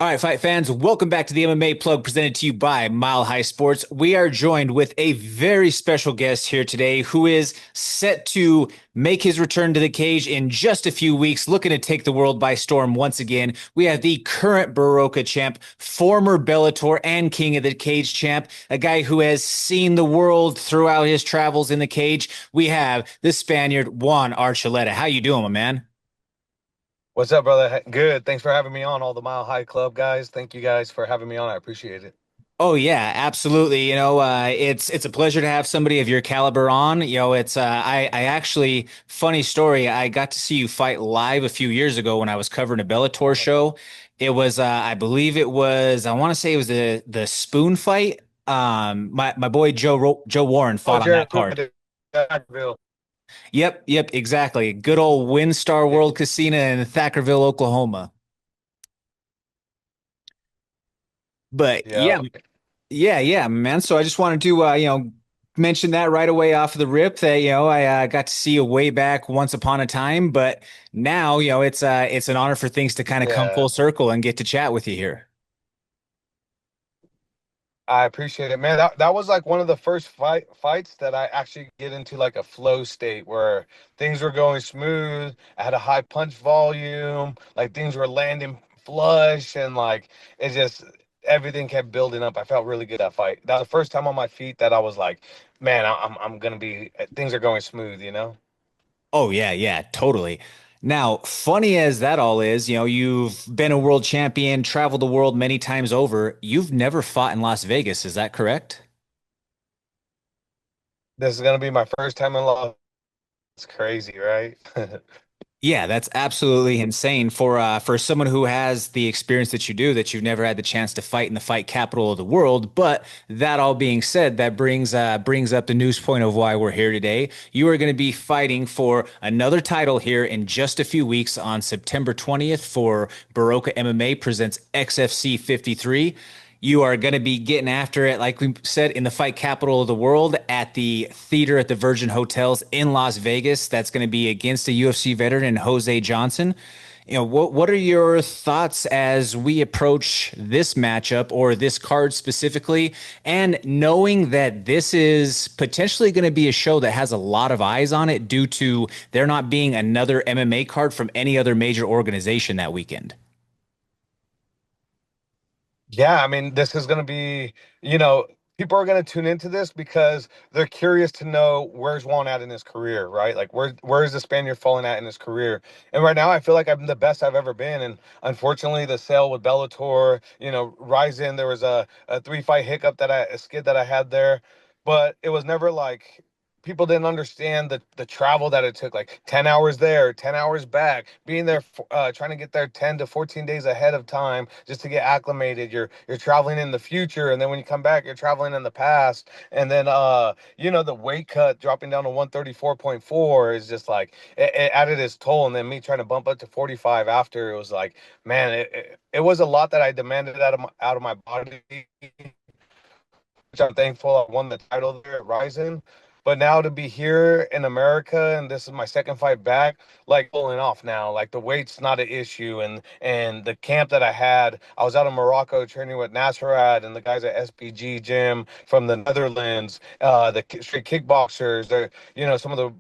All right, fight fans, welcome back to the MMA Plug presented to you by Mile High Sports. We are joined with a very special guest here today who is set to make his return to the cage in just a few weeks, looking to take the world by storm once again. We have the current BORROKA champ, former Bellator and King of the Cage champ, a guy who has seen the world throughout his travels in the cage. We have the Spaniard, Juan Archuleta. How you doing, my man? What's up, brother? Good. Thanks for having me on, all the Mile High Club guys. Thank you guys for having me on. I appreciate it. Oh yeah, absolutely. It's a pleasure to have somebody of your caliber on. I actually funny story. I got to see you fight live a few years ago when I was covering a Bellator Oh, show. It was, I believe it was, I want to say it was the spoon fight. My boy Joe Warren oh, fought on Jared, that card. Thackerville. Yep, exactly. Good old WinStar World Casino in Thackerville, Oklahoma. But Yeah. yeah, man. So I just wanted to, mention that right away off of the rip that, I got to see you way back once upon a time, but now, it's an honor for things to kind of come Yeah. full circle and get to chat with you here. I appreciate it, man. That was like one of the first fights that I actually get into like a flow state where things were going smooth. I had a high punch volume, like things were landing flush, and like it just everything kept building up. I felt really good that fight. That was the first time on my feet that I was like, man, I'm gonna be things are going smooth, you know? Oh, yeah, totally. Now, funny as that all is, you've been a world champion, traveled the world many times over. You've never fought in Las Vegas, is that correct? This is gonna be my first time in Las. It's crazy, right? Yeah, that's absolutely insane for someone who has the experience that you do, that you've never had the chance to fight in the fight capital of the world. But that all being said, that brings up the news point of why we're here today. You are going to be fighting for another title here in just a few weeks on September 20th for BORROKA MMA presents XFC 53. You are going to be getting after it, like we said, in the fight capital of the world at the theater at the Virgin Hotels in Las Vegas. That's going to be against a UFC veteran, Jose Johnson. What are your thoughts as we approach this matchup or this card specifically, and knowing that this is potentially going to be a show that has a lot of eyes on it due to there not being another MMA card from any other major organization that weekend? Yeah, I mean, this is going to be, people are going to tune into this because they're curious to know where's Juan at in his career, right? Like, where is the Spaniard falling at in his career? And right now, I feel like I'm the best I've ever been. And unfortunately, the sale with Bellator, Rizin, there was a three-fight hiccup a skid that I had there, but it was never like people didn't understand the travel that it took, like 10 hours there, 10 hours back, being there, trying to get there 10 to 14 days ahead of time just to get acclimated. You're traveling in the future, and then when you come back, you're traveling in the past. And then the weight cut dropping down to 134.4 is just like it added its toll. And then me trying to bump up to 45 after, it was like, man, it was a lot that I demanded out of my body, which I'm thankful I won the title there at Ryzen. But now to be here in America, and this is my second fight back, like pulling off now. Like the weight's not an issue, and the camp that I had, I was out of Morocco training with Nasrat and the guys at SPG Gym from the Netherlands, straight kickboxers. They're some of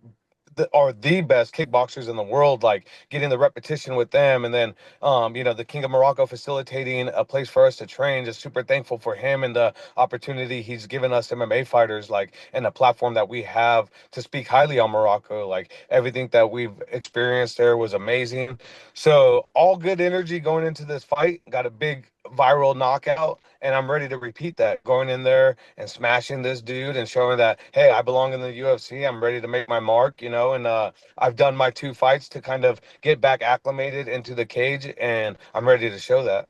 are the best kickboxers in the world, like getting the repetition with them. And then the King of Morocco facilitating a place for us to train. Just super thankful for him and the opportunity he's given us MMA fighters, like, and the platform that we have to speak highly on Morocco. Like everything that we've experienced there was amazing. So all good energy going into this fight. Got a big viral knockout, and I'm ready to repeat that, going in there and smashing this dude and showing that, hey, I belong in the UFC. I'm ready to make my mark, and I've done my two fights to kind of get back acclimated into the cage, and I'm ready to show that.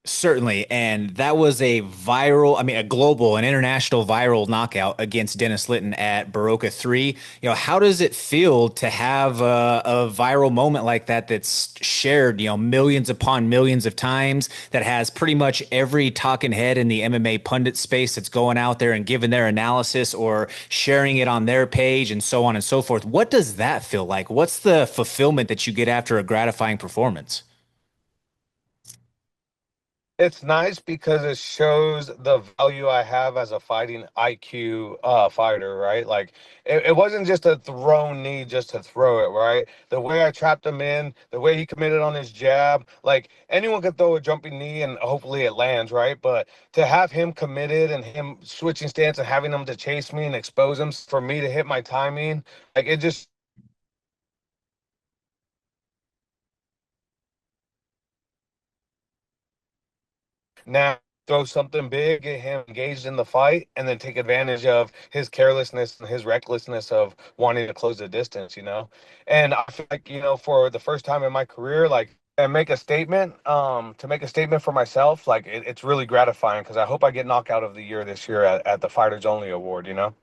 Certainly. And that was a viral, I mean, a global, an international viral knockout against Dennis Litton at BORROKA 3. How does it feel to have a viral moment like that that's shared, millions upon millions of times, that has pretty much every talking head in the MMA pundit space that's going out there and giving their analysis or sharing it on their page and so on and so forth? What does that feel like? What's the fulfillment that you get after a gratifying performance? It's nice because it shows the value I have as a fighting IQ fighter, right? Like it wasn't just a thrown knee just to throw it, right? The way I trapped him in, the way he committed on his jab, like anyone could throw a jumping knee and hopefully it lands, right? But to have him committed and him switching stance and having him to chase me and expose him for me to hit my timing, like it just now throw something big, get him engaged in the fight, and then take advantage of his carelessness and his recklessness of wanting to close the distance, you know? And I feel like, for the first time in my career, like, and make a statement, to make a statement for myself, like it's really gratifying because I hope I get knockout of the year this year at the Fighters Only Award, you know?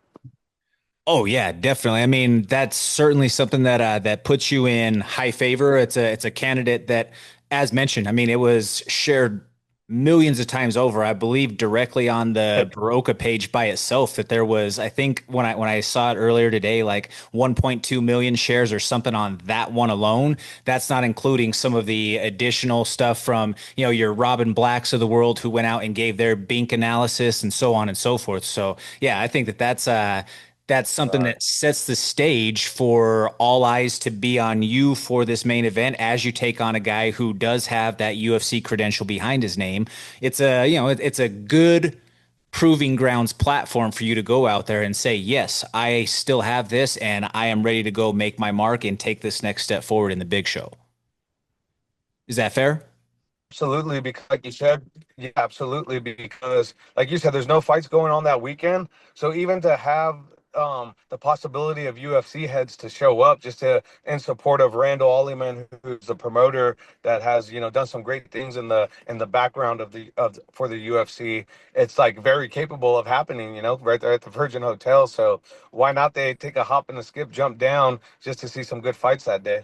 Oh yeah, definitely. I mean, that's certainly something that that puts you in high favor. It's a candidate that, as mentioned, I mean, it was shared millions of times over. I believe directly on the Baroka page by itself that there was, I think when I saw it earlier today, like 1.2 million shares or something on that one alone. That's not including some of the additional stuff from, your Robin Blacks of the world who went out and gave their Bink analysis and so on and so forth. So yeah, I think that that's something Right. that sets the stage for all eyes to be on you for this main event as you take on a guy who does have that UFC credential behind his name. It's a good proving grounds platform for you to go out there and say, yes, I still have this and I am ready to go make my mark and take this next step forward in the big show. Is that fair? Absolutely, because like you said, yeah, absolutely, because like you said, there's no fights going on that weekend. So even to have the possibility of UFC heads to show up just to in support of Randall Olliman, who's the promoter that has, done some great things in the background of for the UFC, it's like very capable of happening, right there at the Virgin Hotel. So why not they take a hop and a skip, jump down just to see some good fights that day?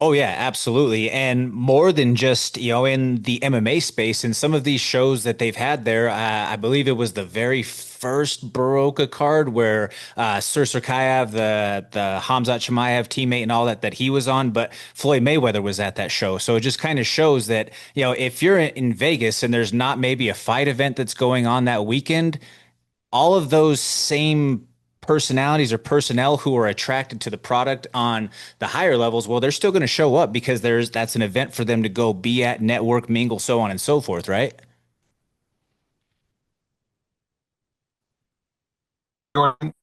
Oh yeah, absolutely. And more than just, in the MMA space and some of these shows that they've had there, I believe it was the very first Baroka card where Sir Serkayev, the Hamzat Chimaev teammate and all that he was on, but Floyd Mayweather was at that show. So it just kind of shows that, if you're in Vegas and there's not maybe a fight event that's going on that weekend, all of those same personalities or personnel who are attracted to the product on the higher levels, well, they're still going to show up because that's an event for them to go be at, network, mingle, so on and so forth, right? Jordan,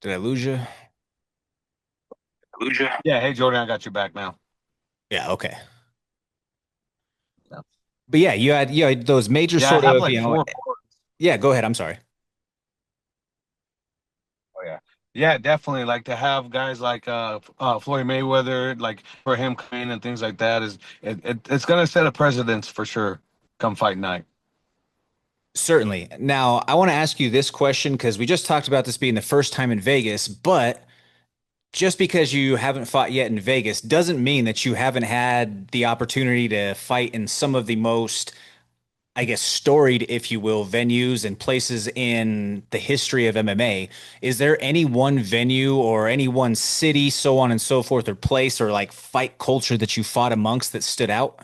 Did I lose you? yeah, hey Jordan, I got you back now. Yeah, okay. But yeah, you had those major Yeah, I sort have of, like four. yeah, go ahead. I'm sorry. Oh yeah, yeah, definitely. Like to have guys like Floyd Mayweather, like for him coming and things like that is it's gonna set a precedence for sure. Come fight night. Certainly. Now, I want to ask you this question because we just talked about this being the first time in Vegas, but just because you haven't fought yet in Vegas doesn't mean that you haven't had the opportunity to fight in some of the most, I guess, storied, if you will, venues and places in the history of MMA. Is there any one venue or any one city, so on and so forth, or place or like fight culture that you fought amongst that stood out?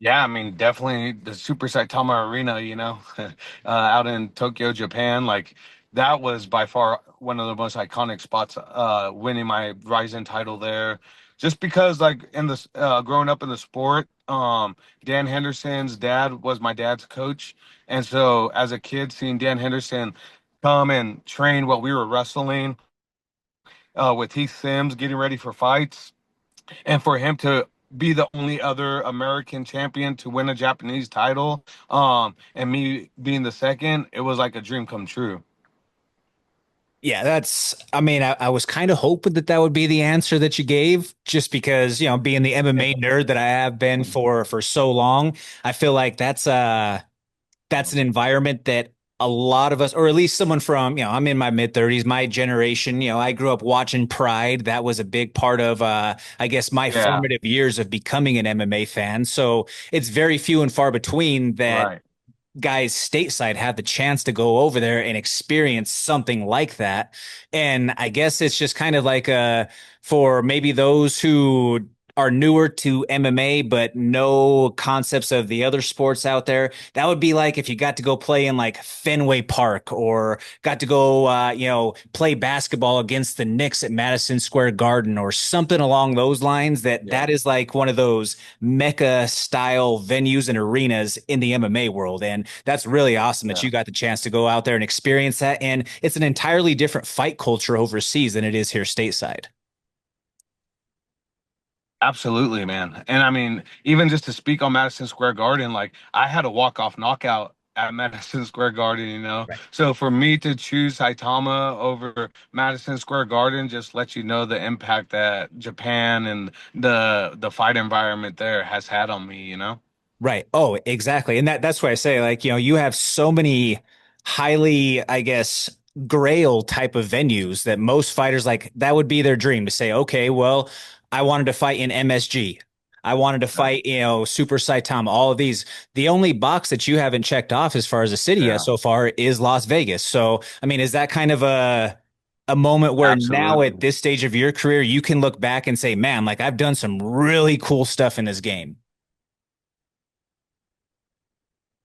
Yeah, I mean, definitely the Super Saitama Arena, out in Tokyo, Japan. Like that was by far one of the most iconic spots, winning my Rizin title there. Just because like in the growing up in the sport, Dan Henderson's dad was my dad's coach. And so as a kid seeing Dan Henderson come and train while we were wrestling, with Heath Sims getting ready for fights and for him to be the only other American champion to win a Japanese title, and me being the second, it was like a dream come true. Yeah, I mean, I was kind of hoping that that would be the answer that you gave, just because, being the MMA nerd that I have been for so long, I feel like that's an environment that a lot of us, or at least someone from, I'm in my mid 30s, my generation, I grew up watching Pride. That was a big part of, I guess, my Yeah, formative years of becoming an MMA fan. So it's very few and far between that right. guys stateside have the chance to go over there and experience something like that. And I guess it's just kind of like for maybe those who are newer to MMA but no concepts of the other sports out there. That would be like if you got to go play in like Fenway Park or got to go play basketball against the Knicks at Madison Square Garden or something along those lines. Yeah. That is like one of those mecca style venues and arenas in the MMA world. And that's really awesome that Yeah. you got the chance to go out there and experience that. And it's an entirely different fight culture overseas than it is here stateside. Absolutely, man. And I mean, even just to speak on Madison Square Garden, like I had a walk-off knockout at Madison Square Garden, you know. Right. So for me to choose Saitama over Madison Square Garden just lets you know the impact that Japan and the fight environment there has had on me, you know. Right. Oh, exactly. And that's why I say, like, you have so many highly, I guess, grail type of venues that most fighters like that would be their dream to say, okay, well, I wanted to fight in MSG. I wanted to Yeah. fight, Super Saitama, all of these. The only box that you haven't checked off as far as a city yet Yeah. so far is Las Vegas. So, I mean, is that kind of a moment where now at Absolutely. this stage of your career, you can look back and say, man, like I've done some really cool stuff in this game?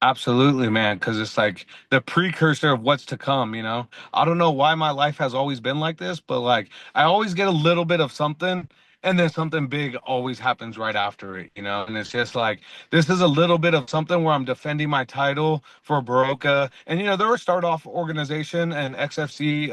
Absolutely, man, because it's like the precursor of what's to come, you know? I don't know why my life has always been like this, but like I always get a little bit of something and then something big always happens right after it, you know? And it's just like this is a little bit of something where I'm defending my title for BORROKA. And you know, they're a start off organization and XFC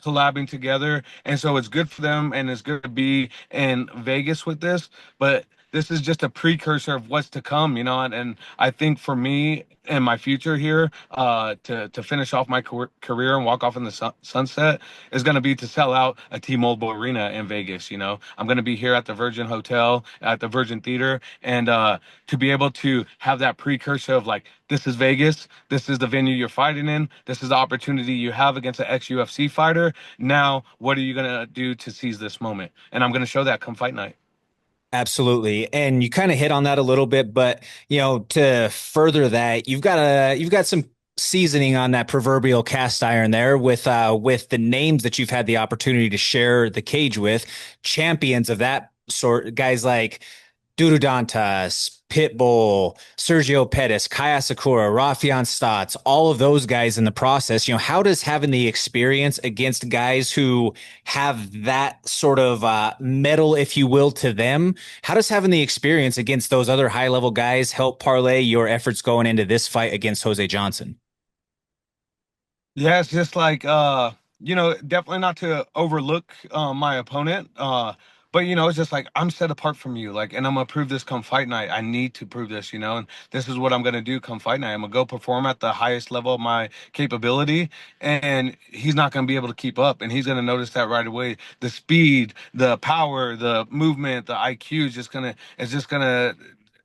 collabing together. And so it's good for them and it's good to be in Vegas with this. But this is just a precursor of what's to come, you know, and I think for me in my future here, to finish off my career and walk off in the sunset is going to be to sell out a T-Mobile Arena in Vegas. You know, I'm going to be here at the Virgin Hotel, at the Virgin Theater, and to be able to have that precursor of like, this is Vegas, this is the venue you're fighting in, this is the opportunity you have against an ex-UFC fighter. Now, what are you going to do to seize this moment? And I'm going to show that come fight night. Absolutely. And you kind of hit on that a little bit, but to further that, you've got some seasoning on that proverbial cast iron there with the names that you've had the opportunity to share the cage with, champions of that sort, guys like Dudu Dantas, Pitbull, Sergio Pettis, Kaya Sakura, Rafian Stotts, all of those guys in the process. How does having the experience against guys who have that sort of metal, if you will, to them, how does having the experience against those other high level guys help parlay your efforts going into this fight against Jose Johnson? Yeah, it's just like you know, definitely not to overlook my opponent. But you know, it's just like I'm set apart from you, like, and I'm gonna prove this come fight night. I need to prove this, you know, and this is what I'm gonna do come fight night. I'm gonna go perform at the highest level of my capability, and he's not gonna be able to keep up, and he's gonna notice that right away. The speed, the power, the movement, the IQ is just gonna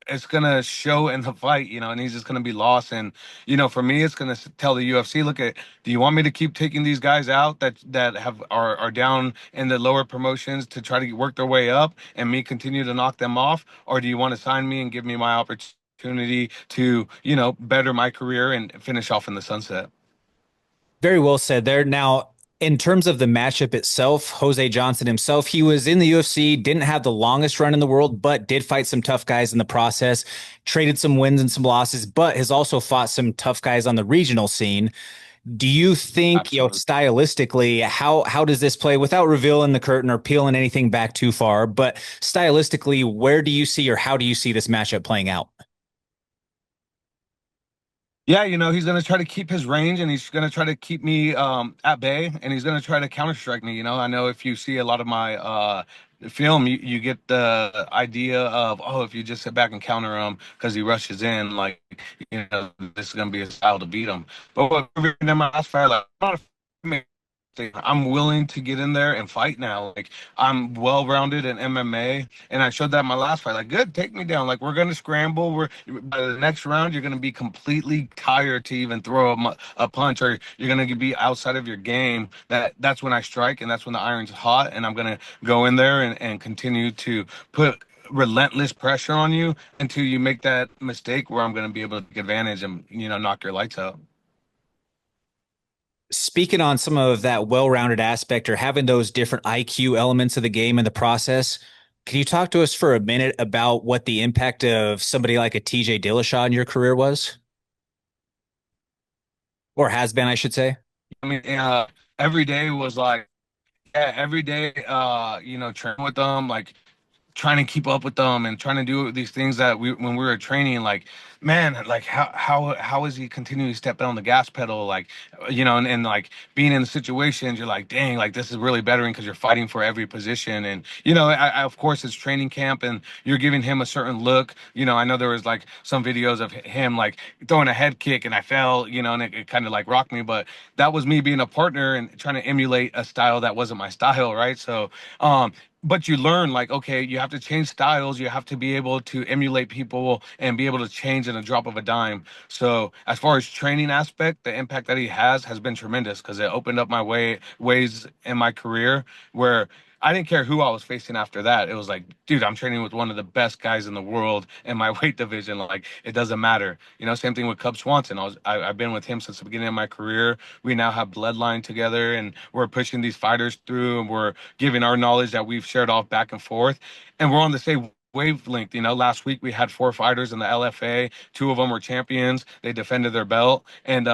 it's gonna show in the fight, you know, and he's just gonna be lost. And you know, for me, it's gonna tell the UFC, look at, do you want me to keep taking these guys out that have are down in the lower promotions to try to work their way up, and me continue to knock them off, or do you want to sign me and give me my opportunity to, you know, better my career and finish off in the sunset? Very well said there. Now, in terms of the matchup itself, Jose Johnson himself, he was in the UFC, didn't have the longest run in the world, but did fight some tough guys in the process, traded some wins and some losses, but has also fought some tough guys on the regional scene. Do you think, Absolutely. stylistically, how does this play without revealing the curtain or peeling anything back too far, but stylistically, where do you see or how do you see this matchup playing out? Yeah, you know, he's gonna try to keep his range and he's gonna try to keep me at bay, and he's gonna try to counter strike me. You know, I know if you see a lot of my film, you get the idea of, oh, if you just sit back and counter him because he rushes in, like, you know, this is gonna be a style to beat him. But what in my last fight, like, I'm not I'm willing to get in there and fight now. Like, I'm well rounded in MMA, and I showed that in my last fight. Like, good, take me down. Like, we're gonna scramble. We're by the next round, you're gonna be completely tired to even throw a punch, or you're gonna be outside of your game. That's when I strike, and that's when the iron's hot, and I'm gonna go in there and continue to put relentless pressure on you until you make that mistake where I'm going to be able to take advantage and, knock your lights out. Speaking on some of that well-rounded aspect or having those different IQ elements of the game in the process, can you talk to us for a minute about what the impact of somebody like a TJ Dillashaw in your career was, or has been, I should say? I mean, every day was like, yeah, every day, training with them, like trying to keep up with them and trying to do these things that we when we were training, like, man, like how is he continuing to step on the gas pedal, like, and like being in the situations, you're like, dang, like this is really bettering because you're fighting for every position. And of course it's training camp and you're giving him a certain look. I know there was like some videos of him like throwing a head kick and I fell, and it kind of like rocked me, but that was me being a partner and trying to emulate a style that wasn't my style, right? So but you learn, like, okay, you have to change styles, you have to be able to emulate people and be able to change in a drop of a dime. So as far as training aspect, the impact that he has been tremendous because it opened up my ways in my career where I didn't care who I was facing after that. It was like, dude, I'm training with one of the best guys in the world in my weight division. Like, it doesn't matter. Same thing with Cub Swanson. I've been with him since the beginning of my career. We now have bloodline together, and we're pushing these fighters through, and we're giving our knowledge that we've shared off back and forth, and we're on the same wavelength. Last week we had four fighters in the LFA. Two of them were champions. They defended their belt, and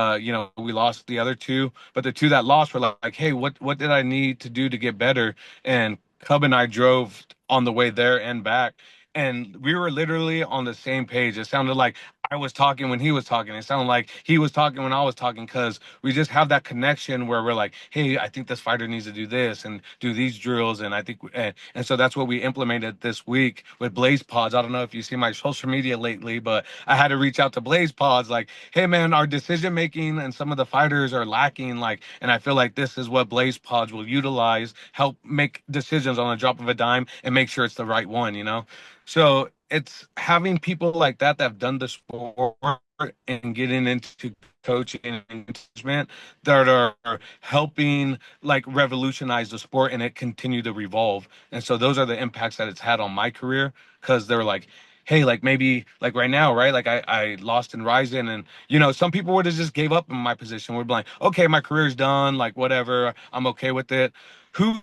we lost the other two. But the two that lost were like, hey, what did I need to do to get better? And Cub and I drove on the way there and back, and we were literally on the same page. It sounded like I was talking when he was talking. It sounded like he was talking when I was talking because we just have that connection where we're like, hey, I think this fighter needs to do this and do these drills. And I think, and so that's what we implemented this week with Blaze Pods. I don't know if you see my social media lately, but I had to reach out to Blaze Pods like, hey, man, our decision making and some of the fighters are lacking. Like, and I feel like this is what Blaze Pods will utilize, help make decisions on a drop of a dime and make sure it's the right one. So it's having people like that have done the sport and getting into coaching and management that are helping like revolutionize the sport and it continue to revolve. And so those are the impacts that it's had on my career because they're like, hey, like maybe like right now, right? Like I lost in Rizin and some people would have just gave up in my position. Would be like, okay, my career's done, like whatever, I'm okay with it. Who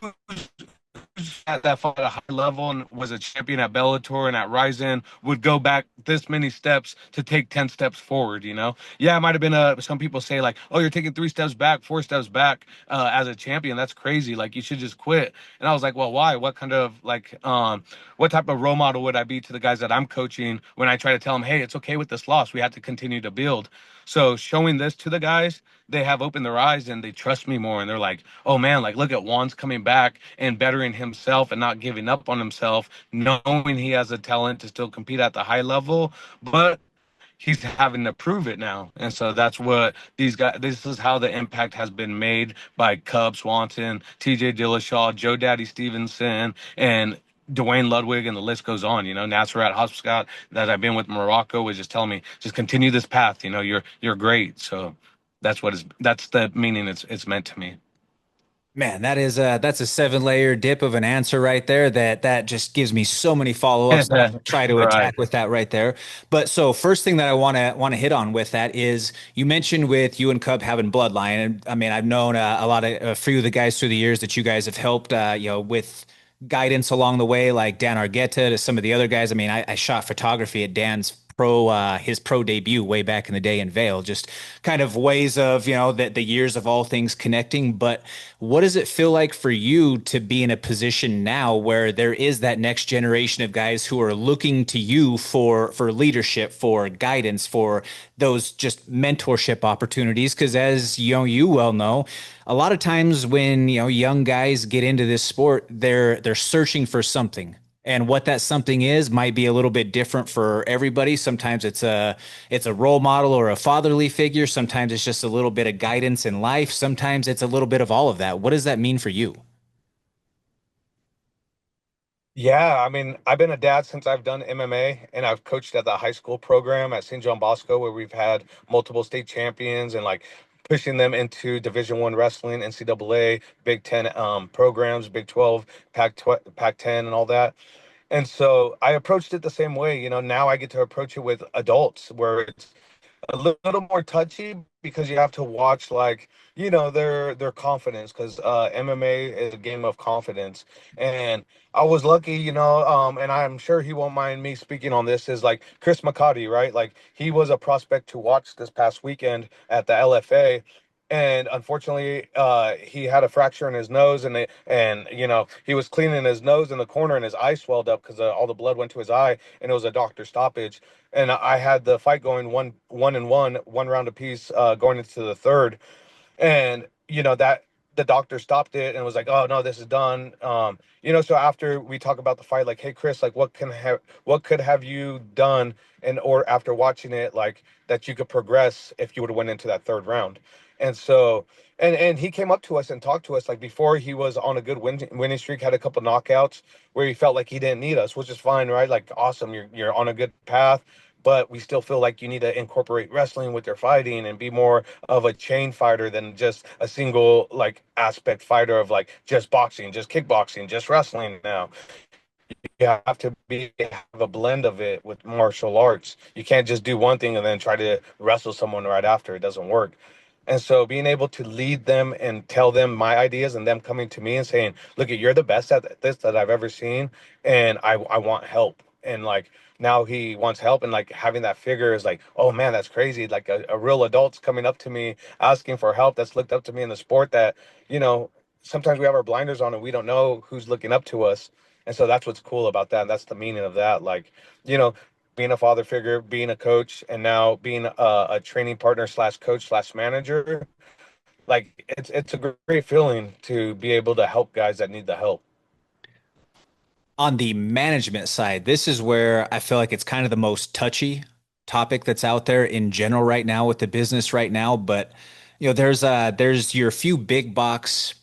at that fought at a high level and was a champion at Bellator and at Rizin would go back this many steps to take 10 steps forward, Yeah, it might have been some people say like, oh, you're taking 3 steps back, 4 steps back as a champion. That's crazy. Like you should just quit. And I was like, well, why? What kind of like, what type of role model would I be to the guys that I'm coaching when I try to tell them, hey, it's okay with this loss. We have to continue to build. So showing this to the guys, they have opened their eyes and they trust me more. And they're like, oh man, like look at Juan's coming back and bettering himself and not giving up on himself, knowing he has a talent to still compete at the high level, but he's having to prove it now. And so that's what these guys, this is how the impact has been made by Cub Swanson, TJ Dillashaw, Joe Daddy Stevenson, and Dwayne Ludwig, and the list goes on. Nasrat Hopscott that I've been with Morocco was just telling me, just continue this path. You're great. So that's the meaning it's meant to me. Man, that's a seven-layer dip of an answer right there that just gives me so many follow-ups that I'm gonna try to Right. attack with that right there. But so first thing that I want to hit on with that is you mentioned with you and Cub having bloodline, and I mean I've known a lot of a few of the guys through the years that you guys have helped with guidance along the way, like Dan Argueta to some of the other guys. I mean I shot photography at Dan's his pro debut way back in the day in Vail, just kind of ways of the years of all things connecting. But what does it feel like for you to be in a position now where there is that next generation of guys who are looking to you for leadership, for guidance, for those just mentorship opportunities? Because as you well know, a lot of times when young guys get into this sport, they're searching for something. And what that something is might be a little bit different for everybody. Sometimes it's a role model or a fatherly figure. Sometimes it's just a little bit of guidance in life. Sometimes it's a little bit of all of that. What does that mean for you? Yeah, I mean, I've been a dad since I've done MMA, and I've coached at the high school program at St. John Bosco, where we've had multiple state champions and like pushing them into Division 1 wrestling, NCAA, Big Ten programs, Big 12, Pac 10, and all that. And so I approached it the same way. Now I get to approach it with adults where it's a little more touchy because you have to watch, like, their confidence, because MMA is a game of confidence. And I was lucky, and I'm sure he won't mind me speaking on this, is like Chris McCarty, right? Like, he was a prospect to watch this past weekend at the LFA. And unfortunately, he had a fracture in his nose, and he was cleaning his nose in the corner, and his eye swelled up because all the blood went to his eye, and it was a doctor stoppage. And I had the fight going one round apiece, going into the third. And that the doctor stopped it and was like, "Oh no, this is done." So after we talk about the fight, like, "Hey Chris, like, what could have you done, and or after watching it, like, that you could progress if you would have went into that third round?" And so, and he came up to us and talked to us, like, before he was on a good winning streak, had a couple knockouts where he felt like he didn't need us, which is fine, right? Like, awesome, you're on a good path, but we still feel like you need to incorporate wrestling with your fighting and be more of a chain fighter than just a single, like, aspect fighter of, like, just boxing, just kickboxing, just wrestling. Now you have to have a blend of it with martial arts. You can't just do one thing and then try to wrestle someone right after. It doesn't work. And so being able to lead them and tell them my ideas, and them coming to me and saying, "Look, you're the best at this that I've ever seen, and I want help." And, like, now he wants help, and, like, having that figure is like, "Oh man, that's crazy." Like, a real adult's coming up to me asking for help, that's looked up to me in the sport, that, you know, sometimes we have our blinders on and we don't know who's looking up to us. And so that's what's cool about that. And that's the meaning of that. Like, you know, being a father figure, being a coach, and now being a training partner slash coach slash manager. Like, it's a great feeling to be able to help guys that need the help. On the management side, this is where I feel like it's kind of the most touchy topic that's out there in general right now with the business right now. But there's your few big box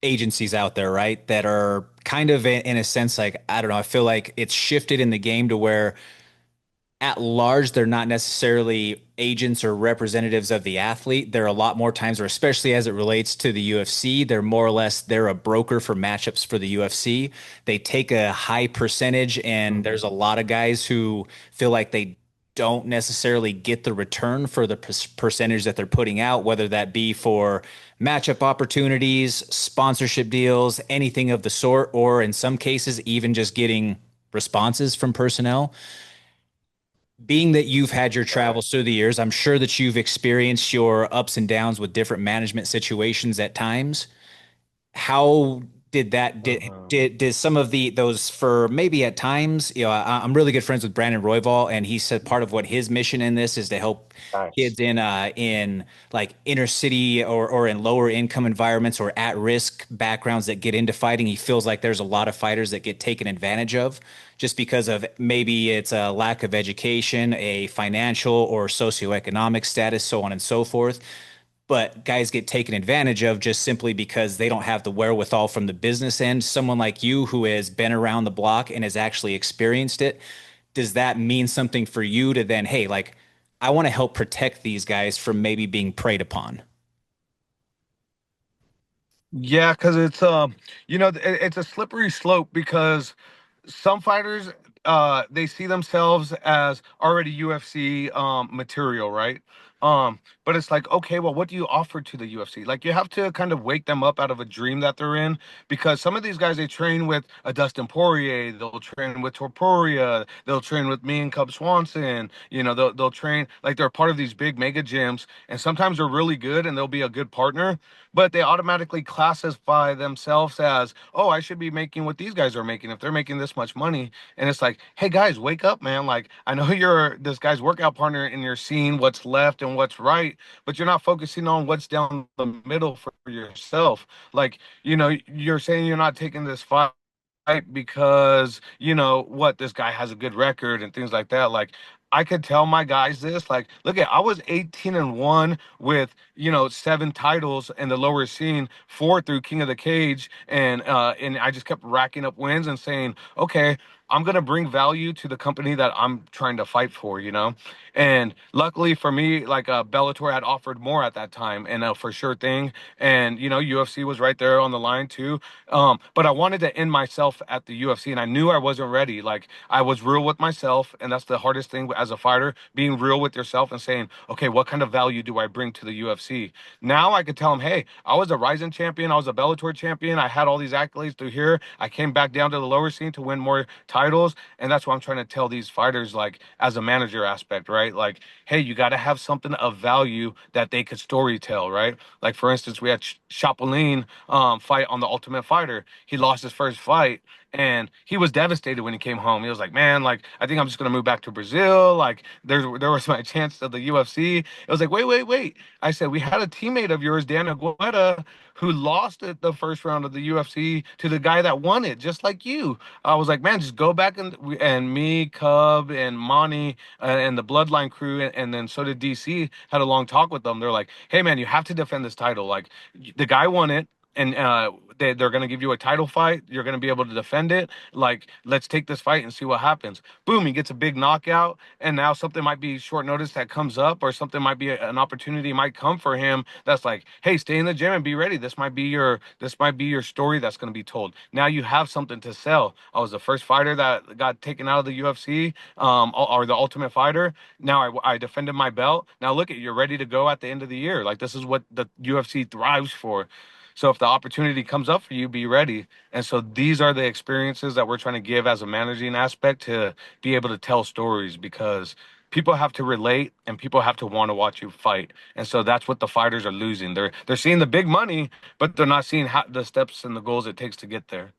agencies out there, right? That are kind of in a sense, like, I don't know, I feel like it's shifted in the game to where at large, they're not necessarily agents or representatives of the athlete. There are a lot more times, or especially as it relates to the UFC, they're a broker for matchups for the UFC. They take a high percentage, and there's a lot of guys who feel like they don't necessarily get the return for the percentage that they're putting out, whether that be for matchup opportunities, sponsorship deals, anything of the sort, or in some cases, even just getting responses from personnel. Being that you've had your Right. travels through the years, I'm sure that you've experienced your ups and downs with different management situations at times. How did that Hmm. did some of those, for maybe at times, I'm really good friends with Brandon Royval, and he said part of what his mission in this is to help Nice. kids in like inner city or in lower income environments or at risk backgrounds that get into fighting. He feels like there's a lot of fighters that get taken advantage of just because of maybe it's a lack of education, a financial or socioeconomic status, so on and so forth. But guys get taken advantage of just simply because they don't have the wherewithal from the business end. Someone like you who has been around the block and has actually experienced it, does that mean something for you to then, hey, like, I want to help protect these guys from maybe being preyed upon? Yeah, because it's a slippery slope, because some fighters, they see themselves as already UFC material, right? But it's like, okay, well, what do you offer to the UFC? Like, you have to kind of wake them up out of a dream that they're in, because some of these guys, they train with a Dustin Poirier, they'll train with Torporia, they'll train with me and Cub Swanson. They'll train, like, they're part of these big mega gyms, and sometimes they're really good and they'll be a good partner, but they automatically classify themselves as, "Oh, I should be making what these guys are making if they're making this much money." And it's like, "Hey guys, wake up, man. Like, I know you're this guy's workout partner and you're seeing what's left and what's right, but you're not focusing on what's down the middle for yourself." Like, you're saying you're not taking this fight because, what, this guy has a good record and things like that. Like, I could tell my guys this, like, look, at, I was 18-1 with, 7 titles in the lower scene, 4 through King of the Cage, and I just kept racking up wins and saying, okay, I'm gonna bring value to the company that I'm trying to fight for, you know. And luckily for me, like Bellator had offered more at that time, and for sure thing. And you know, UFC was right there on the line too. But I wanted to end myself at the UFC, and I knew I wasn't ready. Like I was real with myself, and that's the hardest thing as a fighter, being real with yourself and saying, okay, what kind of value do I bring to the UFC? Now I could tell them, hey, I was a Rizin champion, I was a Bellator champion, I had all these accolades through here. I came back down to the lower scene to win more titles, and that's what I'm trying to tell these fighters, like as a manager aspect, right? Like, hey, you got to have something of value that they could story tell, right? Like for instance, we had Chapolin fight on the Ultimate Fighter. He lost his first fight, and he was devastated when he came home. He was like, "Man, like I think I'm just gonna move back to Brazil. Like there was my chance of the UFC." It was like, wait. I said we had a teammate of yours, Dan Aguilera, who lost it the first round of the UFC to the guy that won it, just like you. I was like, man, just go back and me, Cub, and Monty, and the Bloodline crew, and then so did DC. Had a long talk with them. They're like, hey, man, you have to defend this title. Like the guy won it. And they're going to give you a title fight. You're going to be able to defend it. Like, let's take this fight and see what happens. Boom, he gets a big knockout. And now something might be short notice that comes up, or something might be an opportunity might come for him that's like, hey, stay in the gym and be ready. This might be your story that's going to be told. Now you have something to sell. I was the first fighter that got taken out of the UFC, or the Ultimate Fighter. Now I defended my belt. Now look at, you're ready to go at the end of the year. Like this is what the UFC thrives for. So if the opportunity comes up for you, be ready. And so these are the experiences that we're trying to give as a managing aspect to be able to tell stories, because people have to relate and people have to want to watch you fight. And so that's what the fighters are losing. They're seeing the big money, but they're not seeing how, the steps and the goals it takes to get there.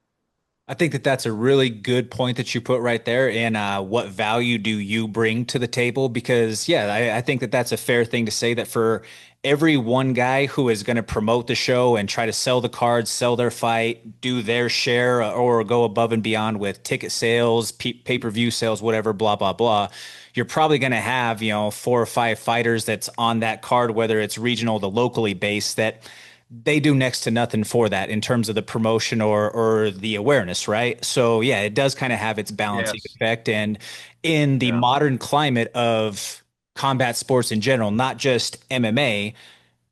I think that that's a really good point that you put right there. And what value do you bring to the table? Because, yeah, I think that that's a fair thing to say that for every one guy who is going to promote the show and try to sell the cards, sell their fight, do their share, or go above and beyond with ticket sales, pay-per-view sales, whatever, blah, blah, blah. You're probably going to have, 4 or 5 fighters that's on that card, whether it's regional to locally based, that they do next to nothing for that in terms of the promotion or the awareness, right? So yeah, it does kind of have its balancing Yes. effect. And in the Yeah. modern climate of combat sports in general, not just MMA,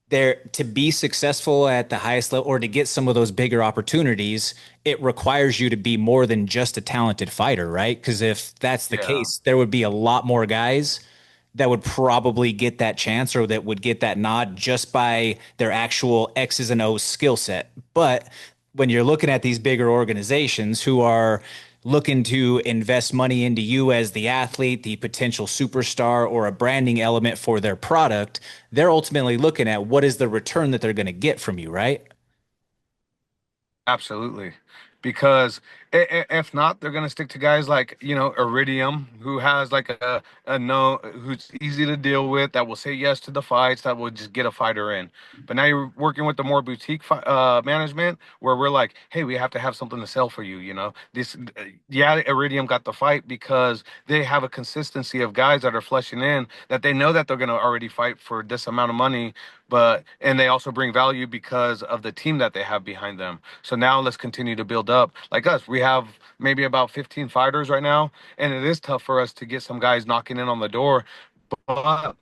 there to be successful at the highest level or to get some of those bigger opportunities, it requires you to be more than just a talented fighter, right? Because if that's the Yeah. case, there would be a lot more guys that would probably get that chance or that would get that nod just by their actual X's and O's skill set. But when you're looking at these bigger organizations who are looking to invest money into you as the athlete, the potential superstar, or a branding element for their product, they're ultimately looking at what is the return that they're going to get from you, right? Absolutely. Because if not, they're gonna stick to guys like, Iridium, who has like a no, who's easy to deal with, that will say yes to the fights, that will just get a fighter in. But now you're working with the more boutique management, where we're like, hey, we have to have something to sell for you. This, yeah, Iridium got the fight because they have a consistency of guys that are fleshing in, that they know that they're gonna already fight for this amount of money, and they also bring value because of the team that they have behind them. So now let's continue to build up. Like us, we have maybe about 15 fighters right now, and it is tough for us to get some guys knocking in on the door. But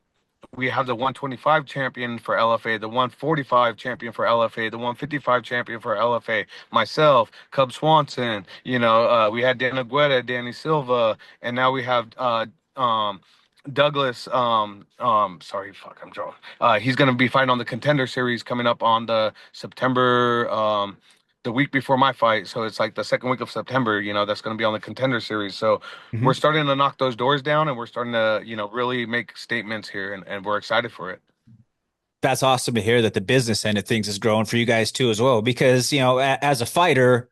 we have the 125 champion for LFA, the 145 champion for LFA, the 155 champion for LFA, myself, Cub Swanson, we had Dan Agueta, Danny Silva, and now we have Douglas, sorry, fuck, I'm drawing. He's going to be fighting on the Contender Series coming up on the September, the week before my fight. So it's like the second week of September, that's going to be on the Contender Series. So we're Mhm. starting to knock those doors down, and we're starting to, really make statements here, and we're excited for it. That's awesome to hear that the business end of things is growing for you guys too as well. Because, as a fighter,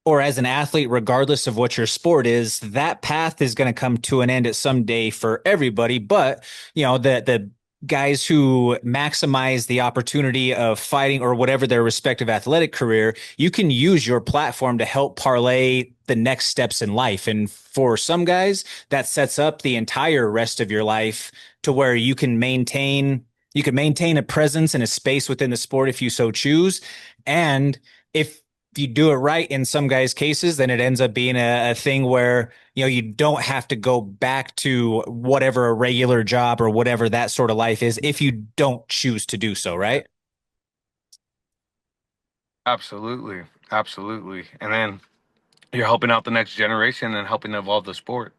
or as an athlete, regardless of what your sport is, that path is going to come to an end at some day for everybody. But the guys who maximize the opportunity of fighting or whatever their respective athletic career, you can use your platform to help parlay the next steps in life. And for some guys, that sets up the entire rest of your life to where you can maintain a presence and a space within the sport if you so choose. And if you do it right in some guys' cases, then it ends up being a thing where, you don't have to go back to whatever a regular job or whatever that sort of life is if you don't choose to do so, right? Absolutely. Absolutely. And then you're helping out the next generation and helping evolve the sport.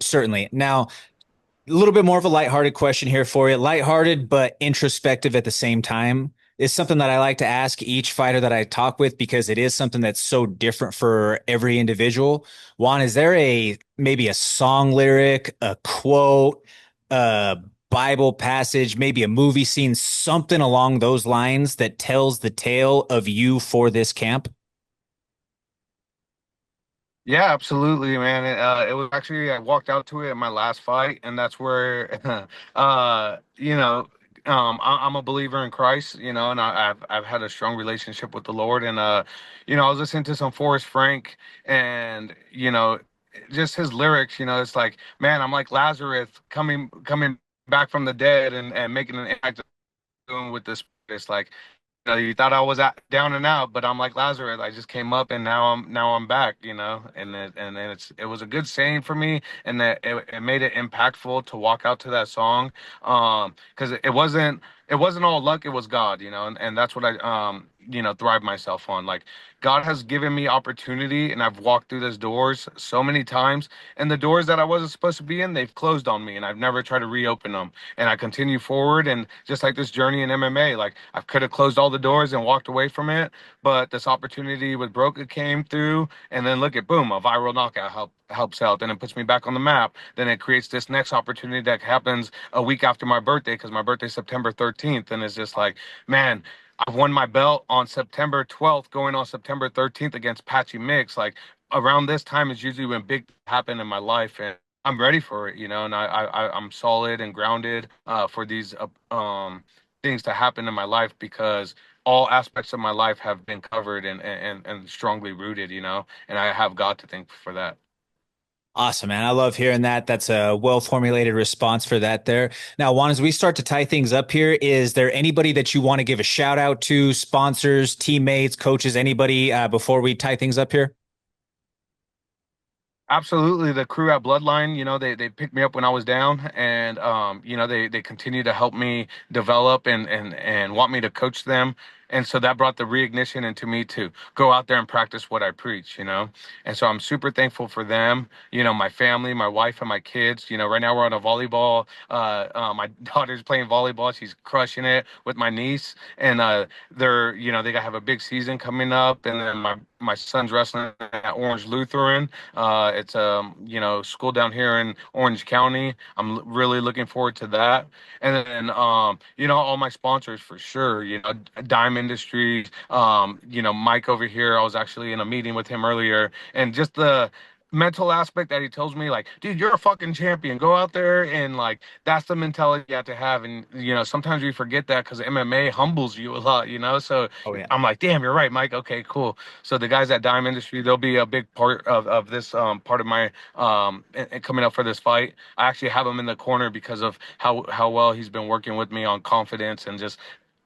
Certainly. Now, a little bit more of a lighthearted question here for you. Lighthearted, but introspective at the same time is something that I like to ask each fighter that I talk with because it is something that's so different for every individual. Juan, is there maybe a song lyric, a quote, a Bible passage, maybe a movie scene, something along those lines that tells the tale of you for this camp? Yeah, absolutely, man. It was actually I walked out to it in my last fight, and that's where, you know, I'm a believer in Christ, and I've had a strong relationship with the Lord, and I was listening to some Forrest Frank, and just his lyrics, it's like, man, I'm like Lazarus coming back from the dead and making an impact doing with this. It's like you thought I was down and out, but I'm like Lazarus. I just came up, and now I'm back. And it was a good saying for me, and that it made it impactful to walk out to that song, because it wasn't all luck. It was God, and that's what I thrive myself on. Like God has given me opportunity, and I've walked through those doors so many times, and the doors that I wasn't supposed to be in, they've closed on me, and I've never tried to reopen them, and I continue forward. And just like this journey in MMA, like I could have closed all the doors and walked away from it, but this opportunity with BORROKA came through, and then look at boom, a viral knockout helps out, then it puts me back on the map. Then it creates this next opportunity that happens a week after my birthday, because my birthday's September 13th, and it's just like, man. I've won my belt on September 12th, going on September 13th against Patchy Mix. Like around this time is usually when big happen in my life, and I'm ready for it, and I'm solid and grounded for these things to happen in my life, because all aspects of my life have been covered and strongly rooted, and I have God to thank for that. Awesome, man. I love hearing that. That's a well formulated response for that there. Now, Juan, as we start to tie things up here, is there anybody that you want to give a shout out to, sponsors, teammates, coaches, anybody before we tie things up here? Absolutely, the crew at Bloodline, they picked me up when I was down, and they continue to help me develop and want me to coach them, and so that brought the reignition into me to go out there and practice what I preach, and so I'm super thankful for them, my family, my wife, and my kids. Right now we're on a volleyball. My daughter's playing volleyball; she's crushing it with my niece, and they have a big season coming up, and then my son's wrestling at Orange Lutheran. It's a school down here in Orange County. I'm really looking forward to that. And then all my sponsors for sure. Dime Industries. Mike over here. I was actually in a meeting with him earlier, and just the mental aspect that he tells me, like, dude, you're a fucking champion, go out there, and like that's the mentality you have to have. And sometimes we forget that because MMA humbles you a lot, so Oh yeah. I'm like, damn, you're right, Mike. Okay, cool. So the guys at Dime Industry, they'll be a big part of this part of my coming up for this fight. I actually have him in the corner because of how well he's been working with me on confidence and just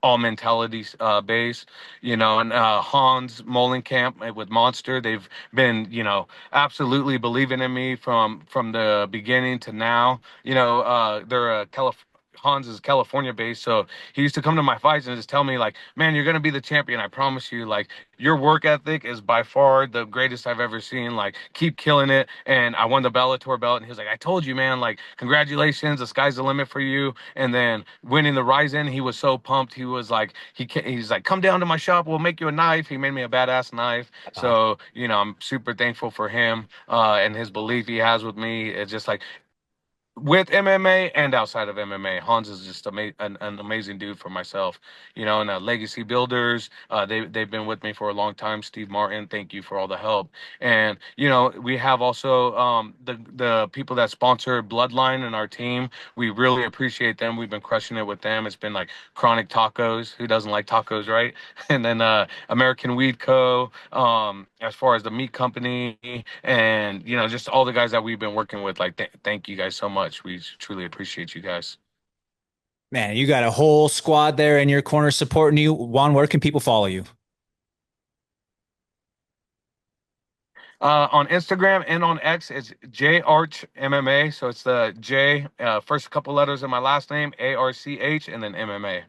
all mentalities base, and Hans Molenkamp with Monster, they've been, absolutely believing in me from the beginning to now. They're a Hans is California based, so he used to come to my fights and just tell me like, "Man, you're gonna be the champion. I promise you. Like, your work ethic is by far the greatest I've ever seen. Like, keep killing it." And I won the Bellator belt, and he was like, "I told you, man. Like, congratulations. The sky's the limit for you." And then winning the Rizin, he was so pumped. He was like, he's like, "Come down to my shop. We'll make you a knife." He made me a badass knife. That's awesome. So I'm super thankful for him and his belief he has with me. It's just like with MMA and outside of MMA, Hans is just an amazing dude for myself, and Legacy Builders, they've been with me for a long time. Steve Martin, thank you for all the help. And we have also the people that sponsor Bloodline and our team. We really appreciate them. We've been crushing it with them. It's been like Chronic Tacos. Who doesn't like tacos, right? And then American Weed Co. As far as the meat company, and just all the guys that we've been working with. Like, thank you guys so much. We truly appreciate you guys. Man, you got a whole squad there in your corner supporting you. Juan, where can people follow you? On Instagram and on X, it's J Arch MMA. So it's the J, first couple letters of my last name, ARCH, and then MMA.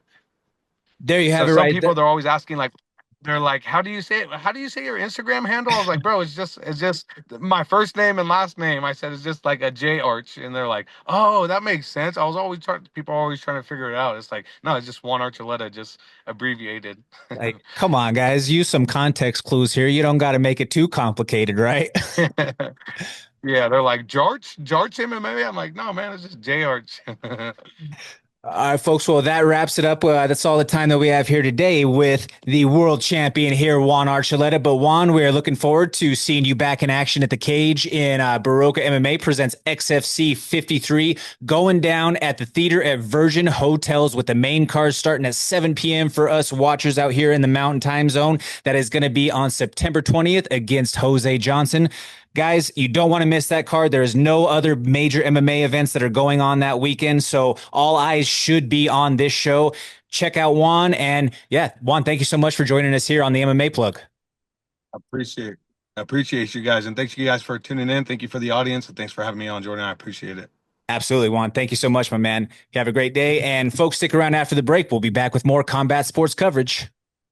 There you have So it some right people there. they're always asking like, they're like, how do you say it? How do you say your Instagram handle? I was like, bro, it's just my first name and last name. I said it's just like a J Arch, and they're like, oh, that makes sense. I was always trying. People are always trying to figure it out. It's like, no, it's just Juan Archuleta, just abbreviated. Like, come on, guys, use some context clues here. You don't got to make it too complicated, right? Yeah, they're like George MMA. I'm like, no, man, it's just J Arch. All right, folks. Well, that wraps it up. That's all the time that we have here today with the world champion here, Juan Archuleta. But Juan, we are looking forward to seeing you back in action at the cage in BORROKA MMA presents XFC 53, going down at the theater at Virgin Hotels with the main card starting at 7 p.m. for us watchers out here in the Mountain Time Zone. That is going to be on September 20th against Jose Johnson. Guys, you don't want to miss that card. There is no other major MMA events that are going on that weekend. So all eyes should be on this show. Check out Juan. And yeah, Juan, thank you so much for joining us here on the MMA Plug. appreciate I appreciate you guys, and thanks you guys for tuning in. Thank you for the audience, and thanks for having me on, Jordan. I appreciate it. Absolutely, Juan. Thank you so much, my man. You have a great day. And folks, stick around after the break. We'll be back with more combat sports coverage.